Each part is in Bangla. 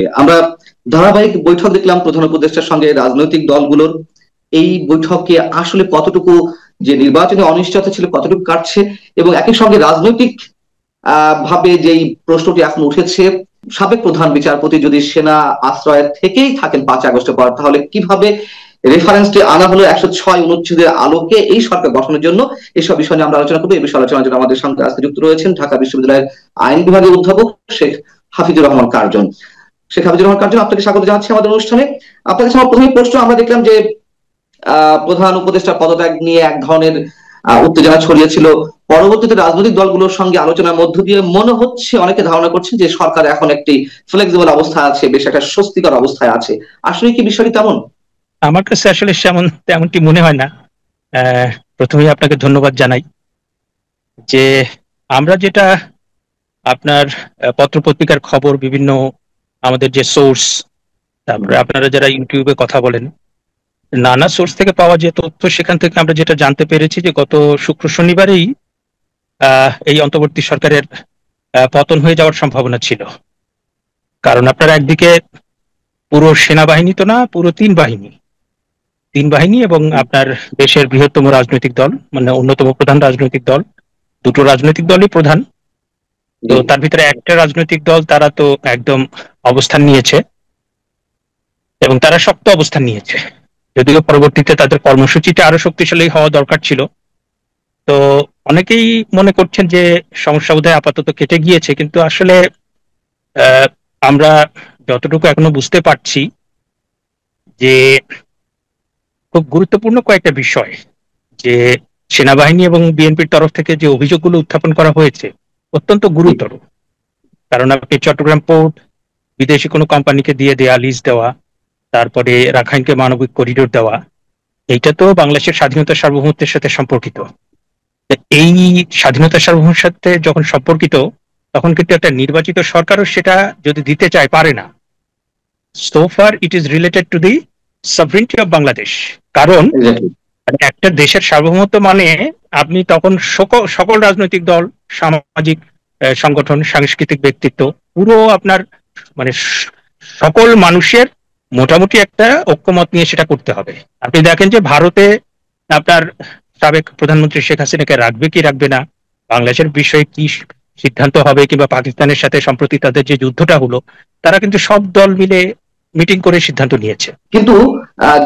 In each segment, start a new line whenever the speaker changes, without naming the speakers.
আমরা ধারাবাহিক বৈঠক দেখলাম প্রধান উপদেষ্টার সঙ্গে রাজনৈতিক দলগুলোর। এই বৈঠকে আসলে কতটুকু যে নির্বাচনী অনিশ্চয়তা ছিল কতটুকু কাটছে, এবং একই সঙ্গে রাজনৈতিক ভাবে যেই প্রশ্নটি এখন উঠেছে, সাবেক প্রধান বিচারপতি যদি সেনা আশ্রয় থেকেই থাকেন 5 আগস্টের পর, তাহলে কিভাবে রেফারেন্সটি আনা হলো 106 অনুচ্ছেদের আলোকে এই সরকার গঠনের জন্য। এইসব বিষয় নিয়ে আমরা আলোচনা করবো। এই বিষয়ে আলোচনার জন্য আমাদের সঙ্গে আজকে যুক্ত রয়েছেন ঢাকা বিশ্ববিদ্যালয়ের আইন বিভাগের অধ্যাপক শেখ হাফিজুর রহমান কার্জন। শেখ হাফিজুর রহমান কার্জন, আপনাকে স্বাগত জানাচ্ছি আমাদের অনুষ্ঠানে। আপনার কাছে আমার প্রথমে প্রশ্ন, আমরা দেখলাম যে প্রধান উপদেষ্টার পদত্যাগ নিয়ে এক ধরনের উত্তেজনা ছড়িয়েছিল। পরবর্তীতে রাজনৈতিক দলগুলোর সঙ্গে আলোচনার মধ্য দিয়ে মনে হচ্ছে, অনেকে ধারণা করছেন যে সরকার এখন একটি ফ্লেক্সিবল অবস্থায় আছে, বেশ একটা স্বস্তিকর অবস্থায় আছে। আসলে কি বিষয়টি তেমন?
আমার কাছে আসলে তেমনটি মনে হয় না। প্রথমেই আপনাকে ধন্যবাদ জানাই যে আমরা যেটা আপনার পত্রপত্রিকার খবর, বিভিন্ন আমাদের যে সোর্স, তারপরে আপনারা যারা ইউটিউবে কথা বলেন, নানা সোর্স থেকে পাওয়া যে তথ্য, সেখান থেকে আমরা যেটা জানতে পেরেছি যে গত শুক্র শনিবারেই এই অন্তর্বর্তী সরকারের পতন হয়ে যাওয়ার সম্ভাবনা ছিল। কারণ আপনার একদিকে পুরো সেনাবাহিনী তো না, পুরো তিন বাহিনী এবং আপনার দেশের বৃহত্তম রাজনৈতিক দল, মানে অন্যতম প্রধান রাজনৈতিক দল, দুটো রাজনৈতিক দলই প্রধান। তো তার ভিতরে একটা রাজনৈতিক দল, তারা তো একদম অবস্থান নিয়েছে এবং তারা শক্ত অবস্থান নিয়েছে, যদিও পরবর্তীতে তাদের কর্মসূচিটা আরো শক্তিশালী হওয়া দরকার ছিল। তো অনেকেই মনে করছেন যে সমস্যা বোধহয় আপাতত কেটে গিয়েছে, কিন্তু আসলে আমরা যতটুকু এখনো বুঝতে পারছি যে খুব গুরুত্বপূর্ণ কয়েকটা বিষয়, যে সেনাবাহিনী এবং বিএনপির তরফ থেকে যে অভিযোগগুলো উত্থাপন করা হয়েছে অত্যন্ত গুরুতর। কারণ আপনি চট্টগ্রাম পোর্ট বিদেশি কোনো কোম্পানিকে দিয়ে দেয়া, লিজ দেওয়া, তারপরে রাখাইনকে মানবিক করিডোর দেওয়া, এইটা তো বাংলাদেশের স্বাধীনতা সার্বভৌমত্বের সাথে সম্পর্কিত। এই স্বাধীনতা সার্বভৌমের সাথে যখন সম্পর্কিত, তখন কিন্তু একটা নির্বাচিত সরকারও সেটা যদি দিতে চায় পারে না। So far it is related to the সভরেনিটি of Bangladesh. কারণ একটা দেশের সার্বভৌমত্ব মানে আপনি তখন সকল রাজনৈতিক দল, সামাজিক সংগঠন, সাংস্কৃতিক ব্যক্তিত্ব, পুরো আপনার মানে সকল মানুষের মোটামুটি একটা ঐক্যমত নিয়ে সেটা করতে হবে। আপনি দেখেন যে ভারতে আপনার সাবেক প্রধানমন্ত্রী শেখ হাসিনাকে রাখবে কি রাখবে না, বাংলাদেশের বিষয়ে কি সিদ্ধান্ত হবে, কিংবা পাকিস্তানের সাথে সম্প্রতি তাদের যে যুদ্ধটা হলো, তারা কিন্তু সব দল মিলে মিটিং করে সিদ্ধান্ত নিয়েছে।
কিন্তু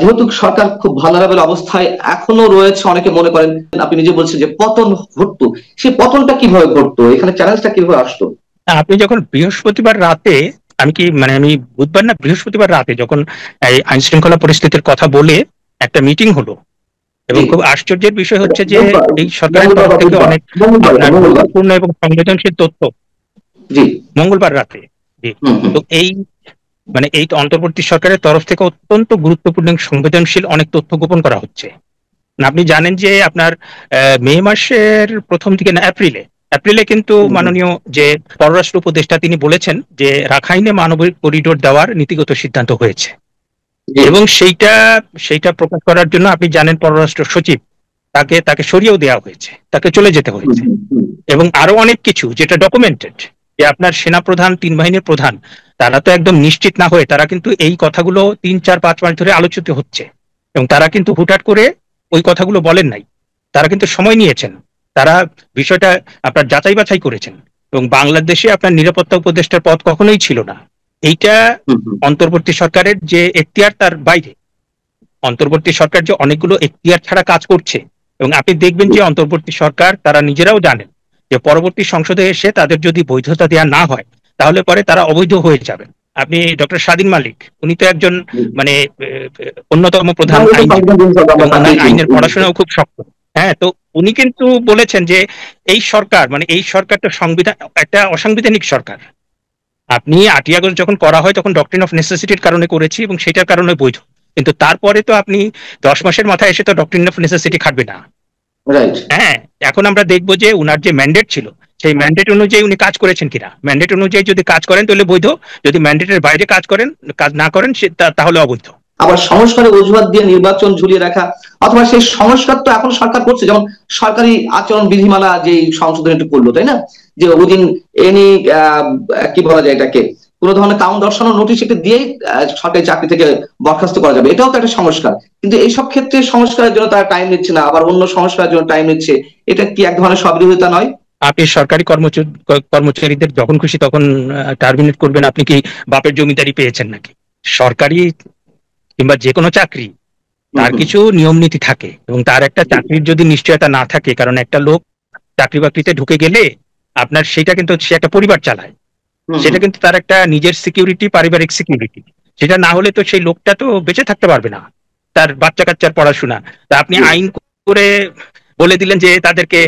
যেহেতু সরকার খুব ভালনারেবল অবস্থায় এখনো রয়েছে, অনেকে মনে করেন, আপনি নিজে বলছেন যে পতন ঘটতো, সেই পতনটা কিভাবে ঘটতো, এখানে চ্যালেঞ্জটা কিভাবে আসতো?
আপনি যখন বৃহস্পতিবার রাতে, আমি বুধবার না বৃহস্পতিবার রাতে যখন এই আইন শৃঙ্খলা পরিস্থিতির কথা বলে একটা মিটিং হলো, এবং খুব আশ্চর্যের বিষয় হচ্ছে যে এই সরকারের তরফ থেকে অনেক গুরুত্বপূর্ণ এবং সংবেদনশীল তথ্য মঙ্গলবার রাতে। তো এই অন্তর্বর্তী সরকারের তরফ থেকে অত্যন্ত গুরুত্বপূর্ণ এবং সংবেদনশীল অনেক তথ্য গোপন করা হচ্ছে। আপনি জানেন যে আপনার মে মাসের প্রথম দিকে না, এপ্রিলে কিন্তু মাননীয় যে পররাষ্ট্র উপদেষ্টা, তিনি বলেছেন যে রাখাইনে মানবিক করিডোর দেওয়ার নীতিগত সিদ্ধান্ত হয়েছে, এবং সেইটা প্রকাশ করার জন্য আপনি জানেন পররাষ্ট্র সচিব তাকে সরিয়েও দেওয়া হয়েছে, তাকে চলে যেতে হয়েছে। এবং আরো অনেক কিছু যেটা ডকুমেন্টেড, যে আপনার সেনা প্রধান, তিন বাহিনীর প্রধান, তারা তো একদম নিশ্চিত না হয়ে তারা কিন্তু এই কথাগুলো 3, 4, 5 মাস ধরে আলোচিত হচ্ছে, এবং তারা কিন্তু হুটহাট করে ওই কথাগুলো বলেন নাই, তারা কিন্তু সময় নিয়েছেন, তারা বিষয়টা আপনার যাচাই বাছাই করেছেন। এবং বাংলাদেশে আপনার নিরাপত্তা উপদেষ্টার পদ কখনোই ছিল না। এইটা অন্তর্বর্তী সরকারের যে এখতিয়ার, তার বাইরে। অন্তর্বর্তী সরকার যে অনেকগুলো এখতিয়ার ছাড়া কাজ করছে, এবং আপনি দেখবেন যে অন্তর্বর্তী সরকার তারা নিজেরাও জানেন যে পরবর্তী সংসদে এসে তাদের যদি বৈধতা দেওয়া না হয়, তাহলে পরে তারা অবৈধ হয়ে যাবেন। আপনি ডক্টর স্বাধীন মালিক, উনি তো একজন মানে অন্যতম প্রধান আইনের পড়াশোনাও খুব শক্ত। হ্যাঁ, তো উনি কিন্তু বলেছেন যে এই সরকার, মানে এই সরকারটা একটা অসাংবিধানিক সরকার। আপনি 8ই আগস্ট যখন করা হয় তখন ডক্ট্রিন অফ নেসেসিটির কারণে করেছি, এবং সেটার কারণে বৈধ। কিন্তু তারপরে তো আপনি 10 মাসের মাথায় এসে তো ডক্ট্রিন অফ নেসেসিটি খাটবে না। হ্যাঁ, এখন আমরা দেখবো যে উনার যে ম্যান্ডেট ছিল, সেই ম্যান্ডেট অনুযায়ী উনি কাজ করেছেন কিনা। ম্যান্ডেট অনুযায়ী যদি কাজ করেন তাহলে বৈধ, যদি ম্যান্ডেটের বাইরে কাজ না করেন তাহলে অবৈধ।
আবার সংস্কারের অজুহাত দিয়ে নির্বাচন ঝুলিয়ে রাখা, অথবা সেই সংস্কার তো এখন সরকার করছে, যেমন সরকারি আচরণ বিধিমালা যে সংশোধন একটু করলো, তাই না, যে ওদিন এনি কি বলা যায় এটাকে, কোনো ধরনের কারণ দর্শানোর নোটিশ এটা দিয়েই সরকারি চাকরি থেকে বরখাস্ত করা যাবে, এটাও তো একটা সংস্কার। কিন্তু এইসব ক্ষেত্রে সংস্কারের জন্য তারা টাইম নিচ্ছে না, আবার অন্য সংস্কারের জন্য টাইম নিচ্ছে, এটা কি এক ধরনের স্ববিরোধিতা নয়?
আপনি সরকারি কর্মচারীদের যখন খুশি তখন টার্মিনেট করবেন? আপনি কি বাপের জমিদারি পেয়েছেন নাকি? সরকারি কিংবা যে কোনো চাকরি,
হুম
তার
হুম।
কিছু নিয়ম নীতি থাকে, এবং তার একটা চাকরির যদি নিশ্চয়তা না থাকে, কারণ একটা লোক চাকরি বাকরিতে ঢুকে গেলে আপনার সেটা কিন্তু সে একটা পরিবার চালায়,
হুম
সেটা
হুম।
কিন্তু তার একটা নিজের সিকিউরিটি, পারিবারিক সিকিউরিটি। সেটা না হলে তো সেই লোকটা তো বেঁচে থাকতে পারবে না, তার বাচ্চা কাচ্চার পড়াশোনা। তা আপনি
জি।
আইন করে বলে দিলেন যে তাদেরকে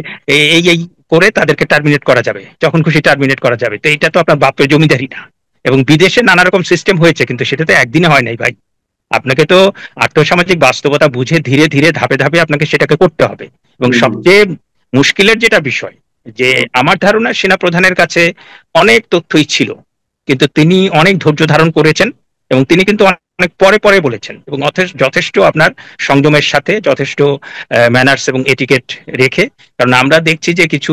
এই এই করে তাদেরকে টার্মিনেট করা যাবে, যখন খুশি টার্মিনেট করা যাবে, তো এটা তো আপনার বাপের জমিদারি না। এবং বিদেশে নানা রকম সিস্টেম হয়েছে, কিন্তু সেটা তো একদিনে হয় নাই ভাই। আপনাকে তো আর্থসামাজিক বাস্তবতা বুঝে ধীরে ধীরে ধাপে ধাপে আপনাকে সেটাকে করতে হবে। এবং
হুম হুম।
সবচেয়ে মুশকিলের যেটা বিষয়, যে আমার ধারণা সেনা প্রধানের কাছে অনেক তথ্যই ছিল, কিন্তু তিনি অনেক ধৈর্য ধারণ করেছেন, এবং তিনি কিন্তু অনেক পরে পরে বলেছেন, এবং যথেষ্ট আপনার সংযমের সাথে, যথেষ্ট ম্যানার্স এবং এটিকেট রেখে। কারণ আমরা দেখছি যে কিছু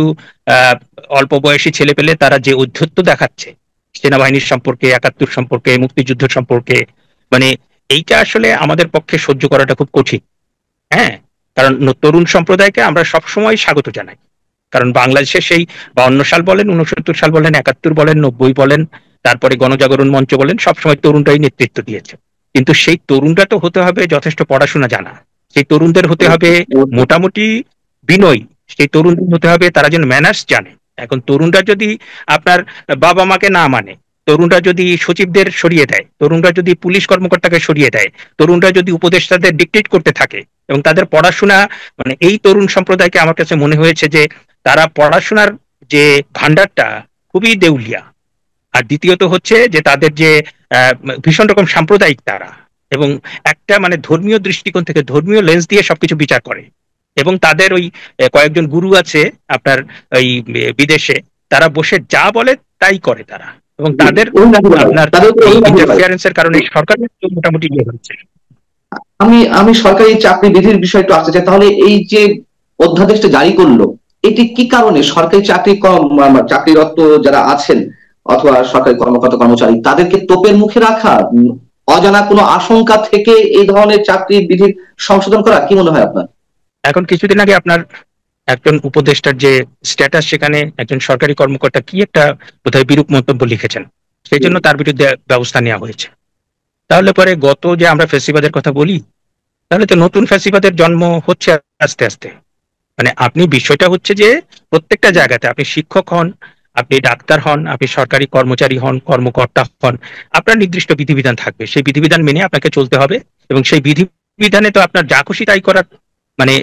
আহ, অল্প বয়সী ছেলে পেলে তারা যে ঔদ্ধত্য দেখাচ্ছে সেনাবাহিনীর সম্পর্কে, একাত্তর সম্পর্কে, মুক্তিযুদ্ধ সম্পর্কে, মানে এইটা আসলে আমাদের পক্ষে সহ্য করাটা খুব কঠিন। হ্যাঁ, কারণ তরুণ সম্প্রদায়কে আমরা সবসময় স্বাগত জানাই। কারণ বাংলাদেশে সেই 52 সাল বলেন, 69 সাল বলেন, 71 বলেন, 90 বলেন, তারপরে গণজাগরণ মঞ্চ বলেন, সবসময় তরুণরাই নেতৃত্ব দিয়েছে। কিন্তু সেই তরুণরা তো হতে হবে যথেষ্ট পড়াশোনা জানা, সেই তরুণদের হতে হবে
অবশ্যই অবশ্যই।
মোটামুটি বিনয়ী, সেই তরুণদের হতে হবে তারা যেন ম্যানার্স জানে। এখন তরুণরা যদি আপনার বাবা মাকে না মানে, তরুণরা যদি সচিবদের সরিয়ে দেয়, তরুণরা যদি পুলিশ কর্মকর্তাকে সরিয়ে দেয়, তরুণরা যদি উপদেষ্টাদের ডিকটেট করতে থাকে, এবং তাদের পড়াশোনা, মানে এই তরুণ সম্প্রদায়কে আমার কাছে মনে হয়েছে যে তারা পড়াশোনার যে ভান্ডারটা খুবই দেউলিয়া। আর দ্বিতীয়ত হচ্ছে যে তাদের যে আহ, ভীষণ রকম সাম্প্রদায়িক তারা, এবং একটা মানে ধর্মীয় দৃষ্টিকোণ থেকে, ধর্মীয় লেন্স দিয়ে সবকিছু বিচার করে। এবং তাদের ওই কয়েকজন গুরু আছে আপনার ওই বিদেশে, তারা বসে যা বলে তাই করে তারা, এবং
জি,
তাদের
অভিনন্দন ভাই,
আপনার
তাদের উপর
এই
অভিনন্দন ভাই।
ইন্টারফিয়ারেন্সের কারণে সরকারের মোটামুটি ইয়ে হচ্ছে।
আমি আমি সরকারি চাকরি বিধির বিষয়টা আসতে চাই। তাহলে এই যে অধ্যাদেশটা জারি করলো, এটি কি কারণে সরকারি চাকরিরত যারা আছেন অথবা সরকারি কর্মকর্তা কর্মচারী তাদেরকে তোপের মুখে রাখা, অজানা কোনো আশঙ্কা থেকে এই ধরনের চাকরি বিধির সংশোধন করা, কি মনে হয় আপনার?
এখন কিছুদিন আগে আপনার একজন উপদেষ্টার যে স্ট্যাটাস, সেখানে একজন সরকারি কর্মকর্তা কি একটা বোধহয় বিরূপ মন্তব্য লিখেছেন, সেই জন্য তার বিরুদ্ধে ব্যবস্থা নেওয়া হয়েছে। তাহলে পরে গত যে আমরা ফ্যাসিবাদের কথা বলি, তাহলে তো নতুন ফ্যাসিবাদের জন্ম হচ্ছে আস্তে আস্তে। মানে আপনি বিষয়টা হচ্ছে যে প্রত্যেকটা জায়গাতে, আপনি শিক্ষক হন, আপনি ডাক্তার হন, আপনি সরকারি কর্মচারী হন, কর্মকর্তা হন, আপনার নির্দিষ্ট বিধিবিধান থাকবে, সেই বিধিবিধান মেনে আপনাকে চলতে হবে। এবং সেই বিধিবিধানে তো আপনার যা খুশি তাই করার মানে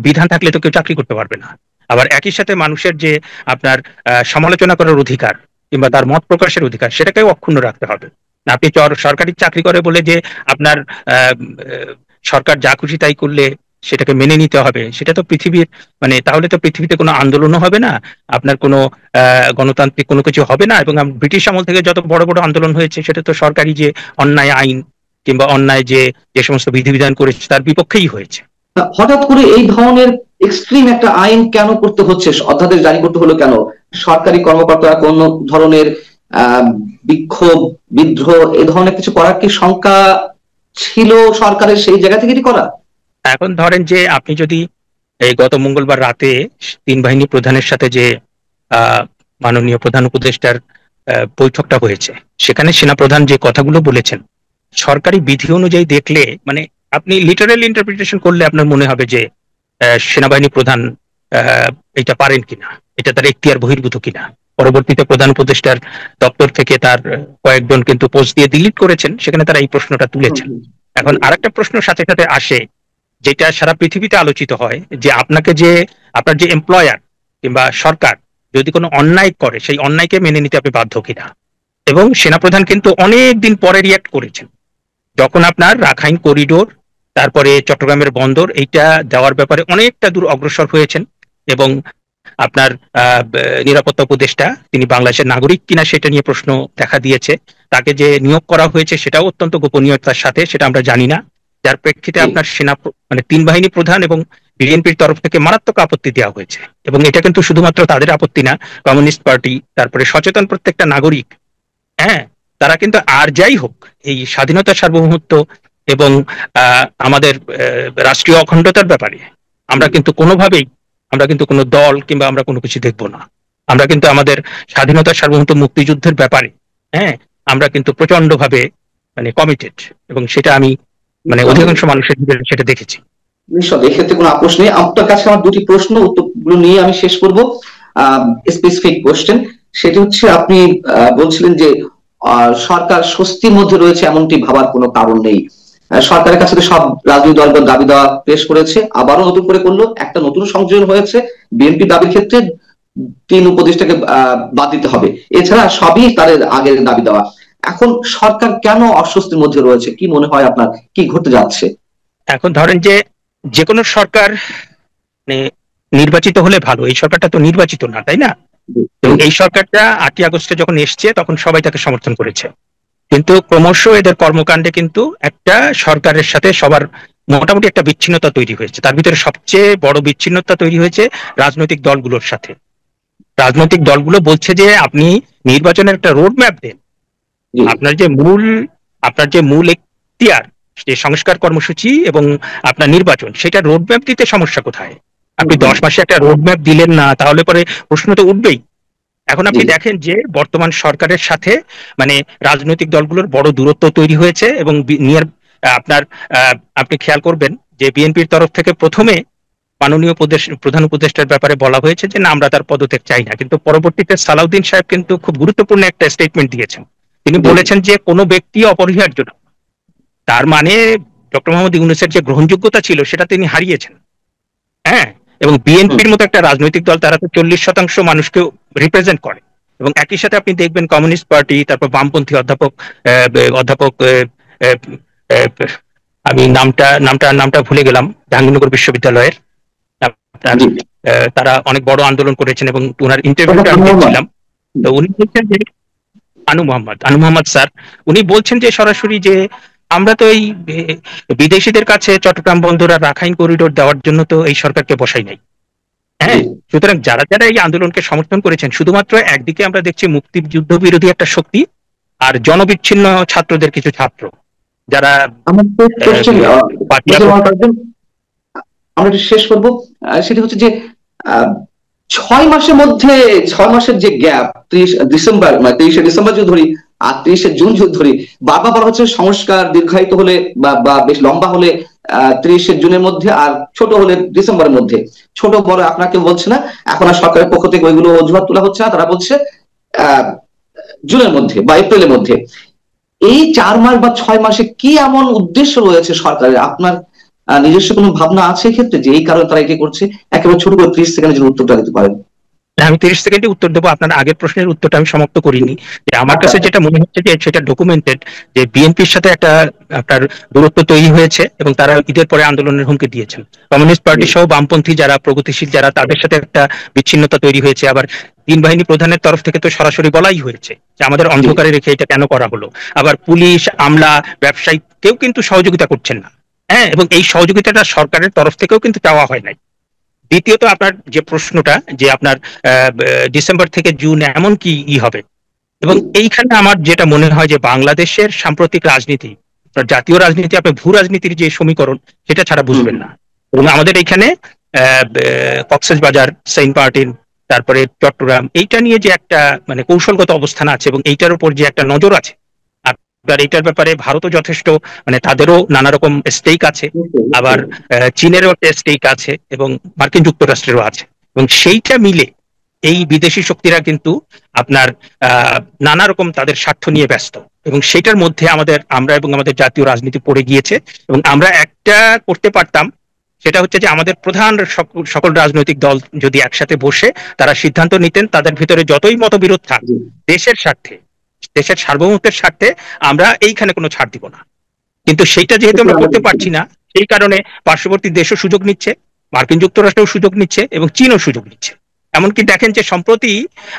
বিধান থাকলে তো কেউ চাকরি করতে পারবে না। আবার একই সাথে মানুষের যে আপনার সমালোচনা করার অধিকার কিংবা তার মত প্রকাশের অধিকার, সেটাকেও অক্ষুণ্ণ রাখতে হবে। না, আপনি সরকারি চাকরি করে বলে যে আপনার আহ, আহ, সরকার যা খুশি তাই করলে সেটাকে মেনে নিতে হবে, সেটা তো পৃথিবীর মানে তাহলে তো পৃথিবীতে কোনো আন্দোলনও হবে না, আপনার কোনো গণতান্ত্রিক কোনো কিছু হবে না। এবং ব্রিটিশ আমল থেকে যত বড় বড় আন্দোলন হয়েছে, সেটা তো সরকারি যে অন্যায় আইন কিংবা অন্যায় যে যে সমস্ত বিধিবিধান করেছে তার বিপক্ষেই হয়েছে।
হঠাৎ করে এই ধরনের এক্সট্রিম একটা আইন কেন করতে হচ্ছে, অধ্যাদেশ জারি করতে হলো কেন? সরকারি কর্মকর্তারা কোন ধরনের আহ বিক্ষোভ, বিদ্রোহ এই ধরনের কিছু করার কি শঙ্কা ছিল সরকারের, সেই জায়গা থেকে এটি করা?
এখন ধরেন যে আপনি যদি এই গত মঙ্গলবার রাতে তিন বাহিনী প্রধানের সাথে যে আহ মাননীয় প্রধান উপদেষ্টার বৈঠকটা হয়েছে, সেখানে সেনাপ্রধান যে কথাগুলো বলেছেন, সরকারি বিধি অনুযায়ী দেখলে মানে আপনি লিটারাল ইন্টারপ্রিটেশন করলে আপনার মনে হবে যে সেনাবাহিনী প্রধান এটা পারেন কিনা, এটা তার এখতিয়ার বহির্ভূত কিনা। পরবর্তীতে প্রধান উপদেষ্টার দপ্তর থেকে তার কয়েকজন কিন্তু পোস্ট দিয়ে ডিলিট করেছেন, সেখানে তারা এই প্রশ্নটা
হুম,
তুলেছেন।
হুম।
এখন আরেকটা প্রশ্ন সাথে সাথে আসে, যেটা সারা পৃথিবীতে আলোচিত হয়, যে আপনাকে যে আপনার যে এমপ্লয়ার কিংবা সরকার যদি কোনো অন্যায় করে, সেই অন্যায়কে মেনে নিতে আপনি বাধ্য কিনা। এবং সেনাপ্রধান কিন্তু অনেক দিন পরে রিয়াক্ট করেছেন, যখন আপনার রাখাইন করিডোর, তারপরে চট্টগ্রামের বন্দর এইটা দেওয়ার ব্যাপারে অনেকটা দূর অগ্রসর হয়েছেন। এবং আপনার নিরাপত্তা উপদেষ্টা তিনি বাংলাদেশের নাগরিক কিনা সেটা নিয়ে প্রশ্ন দেখা দিয়েছে। তাকে যে নিয়োগ করা হয়েছে সেটাও অত্যন্ত গোপনীয়তার সাথে, সেটা আমরা জানি না। যার প্রেক্ষিতে
জি।
আপনার মানে তিন বাহিনী প্রধান এবং বিএনপির তরফ থেকে মারাত্মক আপত্তি দেওয়া হয়েছে। এবং এটা কিন্তু শুধুমাত্র তাদের আপত্তি না, কমিউনিস্ট পার্টি, তারপরে সচেতন প্রত্যেকটা নাগরিক, হ্যাঁ, তারা কিন্তু আর যাই হোক এই স্বাধীনতা সার্বভৌমত্ব এবং আমাদের রাষ্ট্রীয় অখণ্ডতার ব্যাপারে আমরা কিন্তু কোনোভাবেই আমরা কিন্তু কোনো দল কিংবা আমরা কোনো কিছু দেখবো না। আমরা কিন্তু আমাদের স্বাধীনতা সার্বভৌমত্ব মুক্তিযুদ্ধের ব্যাপারে, হ্যাঁ, আমরা কিন্তু প্রচন্ড ভাবে মানে কমিটেড, এবং সেটা আমি মানে অধিকাংশ মানুষের ভিতরে সেটা দেখেছি।
নিঃসন্দেহে এক্ষেত্রে কোনো আপোষ নেই। আপনার কাছে আমার দুটি প্রশ্ন, উত্তরগুলো নিয়ে আমি শেষ করব। স্পেসিফিক কোশ্চেন, সেটি হচ্ছে আপনি বলছিলেন যে সরকার স্বস্তির মধ্যে রয়েছে এমনটি ভাবার কোনো কারণ নেই। সরকারের কাছে তো সব রাজনৈতিক দলগুলো দাবি দেওয়া পেশ করেছে, আবারও নতুন করে করলো, একটা নতুন সংযোজন হয়েছে বিএনপি দাবির ক্ষেত্রে 3 উপদেষ্টাকে বাদ দিতে হবে, এছাড়া সবই তাদের আগের দাবি দেওয়া। এখন সরকার কেন অস্বস্তির মধ্যে রয়েছে, কি মনে হয় আপনার, কি ঘটতে যাচ্ছে?
এখন ধরেন যে যে কোনো সরকার মানে নির্বাচিত হলে ভালো, এই সরকারটা তো নির্বাচিত না, তাই না? এবং এই সরকারটা 8ই আগস্টে যখন এসছে তখন সবাই তাকে সমর্থন করেছে, কিন্তু ক্রমশ এদের কর্মকাণ্ডে কিন্তু একটা সরকারের সাথে সবার মোটামুটি একটা বিচ্ছিন্নতা তৈরি হয়েছে। তার ভিতরে সবচেয়ে বড় বিচ্ছিন্নতা তৈরি হয়েছে রাজনৈতিক দলগুলোর সাথে। রাজনৈতিক দলগুলো বলছে যে আপনি নির্বাচনের একটা রোড ম্যাপ দেন, আপনার যে মূল এখতিয়ার যে সংস্কার কর্মসূচি এবং আপনার নির্বাচন, সেটা রোড ম্যাপ দিতে সমস্যা কোথায়? আপনি 10 মাসে একটা রোড ম্যাপ দিলেন না, তাহলে পরে প্রশ্ন তো উঠবেই। এখন আপনি দেখেন যে বর্তমান সরকারের সাথে মানে রাজনৈতিক দলগুলোর বড় দূরত্ব তৈরি হয়েছে, এবং আপনার আপনি খেয়াল করবেন যে বিএনপির তরফ থেকে প্রথমে মাননীয় প্রধান উপদেষ্টার ব্যাপারে বলা হয়েছে যে না, আমরা তার পদত্যাগ চাই না, কিন্তু পরবর্তীতে সালাউদ্দিন সাহেব কিন্তু খুব গুরুত্বপূর্ণ একটা স্টেটমেন্ট দিয়েছেন। তিনি বলেছেন যে কোনো ব্যক্তি অপরিহার্য না। তার মানে ডক্টর মোহাম্মদ ইউনূসের যে গ্রহণযোগ্যতা ছিল সেটা তিনি হারিয়েছেন। হ্যাঁ, এবং বিএনপির মতো একটা রাজনৈতিক দল, তারা তো 40% মানুষকে রিপ্রেজেন্ট করে, এবং একই সাথে আপনি দেখবেন কমিউনিস্ট পার্টি, তারপর বামপন্থী অধ্যাপক অধ্যাপক আমি নামটা ভুলে গেলাম, জাহাঙ্গীরনগর বিশ্ববিদ্যালয়ের তারা অনেক বড় আন্দোলন করেছেন, এবং ওনার ইন্টারভিউটা আমি দেখছিলাম। তো উনি বলছেন যে আনু মোহাম্মদ স্যার, উনি বলছেন যে সরাসরি যে আমরা তো এই বিদেশিদের কাছে চট্টগ্রাম বন্দর আর রাখাইন করিডোর দেওয়ার জন্য তো এই সরকারকে বসাই নাই। হ্যাঁ, সুতরাং যারা যারা এই আন্দোলনকে সমর্থন করেছেন, শুধুমাত্র একদিকে আমরা দেখছি মুক্তিযুদ্ধ বিরোধী একটা শক্তি, আর জনবিচ্ছিন্ন ছাত্রদের কিছু ছাত্র যারা
আমরা শেষ করবো। সেটা হচ্ছে যে 6 মাসের যে গ্যাপ, 30 ডিসেম্বর মানে 23শে ডিসেম্বর যদি ধরি আর 30শে জুন যদি ধরি, বারবার বলা হচ্ছে সংস্কার দীর্ঘায়িত হলে বা বেশ লম্বা হলে 30শে জুনের মধ্যে, আর ছোট হলে ডিসেম্বরের মধ্যে। ছোট বড় আপনাকে বলছে না, এখন আর সরকারের পক্ষ থেকে ওইগুলো অজুহাত তোলা হচ্ছে না, তারা বলছে জুনের মধ্যে বা এপ্রিলের মধ্যে। এই 4 মাস বা 6 মাসে কি এমন উদ্দেশ্য রয়েছে সরকারের, আপনার নিজস্ব কোনো ভাবনা আছে ক্ষেত্রে যে এই কারণে তারা এটি করছে? একেবারে ছোট করে 30 সেকেন্ডের জন্য উত্তরটা দিতে পারেন।
আমি 30 সেকেন্ডে উত্তর দেবো। আপনার আগের প্রশ্নের উত্তরটা আমি সমাপ্ত করিনি। যে আমার কাছে যেটা মনে হচ্ছে যে সেটা ডকুমেন্টেড, যে বিএনপির সাথে একটা আপনার দূরত্ব তৈরি হয়েছে, এবং তারা ঈদের পরে আন্দোলনের হুমকি দিয়েছেন। কমিউনিস্ট পার্টি সহ বামপন্থী যারা প্রগতিশীল যারা, তাদের সাথে একটা বিচ্ছিন্নতা তৈরি হয়েছে। আবার তিন বাহিনী প্রধানের তরফ থেকে তো সরাসরি বলাই হয়েছে যে আমাদের অন্ধকারে রেখে এটা কেন করা হলো। আবার পুলিশ, আমলা, ব্যবসায়ী কেউ কিন্তু সহযোগিতা করছেন না। হ্যাঁ, এবং এই সহযোগিতাটা সরকারের তরফ থেকেও কিন্তু চাওয়া হয় নাই। দ্বিতীয়ত আপনার যে প্রশ্নটা যে আপনার ডিসেম্বর থেকে জুন এমন কি হবে, এবং এইখানে আমার যেটা মনে হয় যে বাংলাদেশের সাম্প্রতিক রাজনীতি, জাতীয় রাজনীতি, আপনার ভূ রাজনীতির যে সমীকরণ, সেটা ছাড়া বুঝবেন না। এবং আমাদের এখানে কক্সবাজার, সেন্ট মার্টিন, তারপরে চট্টগ্রাম, এইটা নিয়ে যে একটা মানে কৌশলগত অবস্থান আছে, এবং এইটার উপর যে একটা নজর আছে, আর এইটার ব্যাপারে ভারতও যথেষ্ট মানে তাদেরও নানা রকম স্টেক আছে, আবার চীনেরও একটা স্টেক আছে, এবং মার্কিন যুক্তরাষ্ট্রেরও আছে, এবং সেইটা মিলে এই বিদেশি শক্তিরা কিন্তু আপনার নানা রকম তাদের স্বার্থ নিয়ে ব্যস্ত, এবং সেটার মধ্যে আমরা এবং আমাদের জাতীয় রাজনীতি পড়ে গিয়েছে। এবং আমরা একটা করতে পারতাম, সেটা হচ্ছে যে আমাদের প্রধান সকল রাজনৈতিক দল যদি একসাথে বসে তারা সিদ্ধান্ত নিতেন, তাদের ভিতরে যতই মতবিরোধ থাক, দেশের স্বার্থে, দেশের সার্বভৌমত্বের স্বার্থে আমরা এইখানে কোনো ছাড় দিব না। কিন্তু সেইটা যেহেতু আমরা করতে পারছি না, সেই কারণে পার্শ্ববর্তী দেশও সুযোগ নিচ্ছে, মার্কিন যুক্তরাষ্ট্রও সুযোগ নিচ্ছে, এবং চীনও সুযোগ নিচ্ছে। এমনকি দেখেন যে সম্প্রতি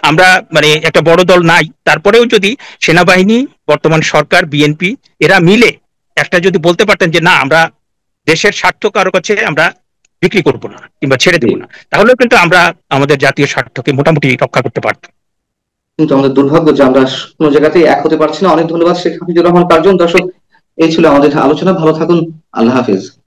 আমরা মানে একটা বড় দল নাই, তারপরেও যদি সেনাবাহিনী, বর্তমান সরকার, বিএনপি এরা মিলে একটা যদি বলতে পারতেন যে না, আমরা দেশের স্বার্থ কারো কাছে আমরা বিক্রি করব না কিংবা ছেড়ে দেব না, তাহলেও কিন্তু আমরা আমাদের জাতীয় স্বার্থকে মোটামুটি রক্ষা করতে পারতাম।
কিন্তু আমাদের দুর্ভাগ্য যে আমরা কোনো জায়গাতেই এক হতে পারছি না। অনেক ধন্যবাদ শেখ হাফিজুর রহমান কার্জন। দর্শক, এই ছিল আমাদের আলোচনা। ভালো থাকুন। আল্লাহ হাফিজ।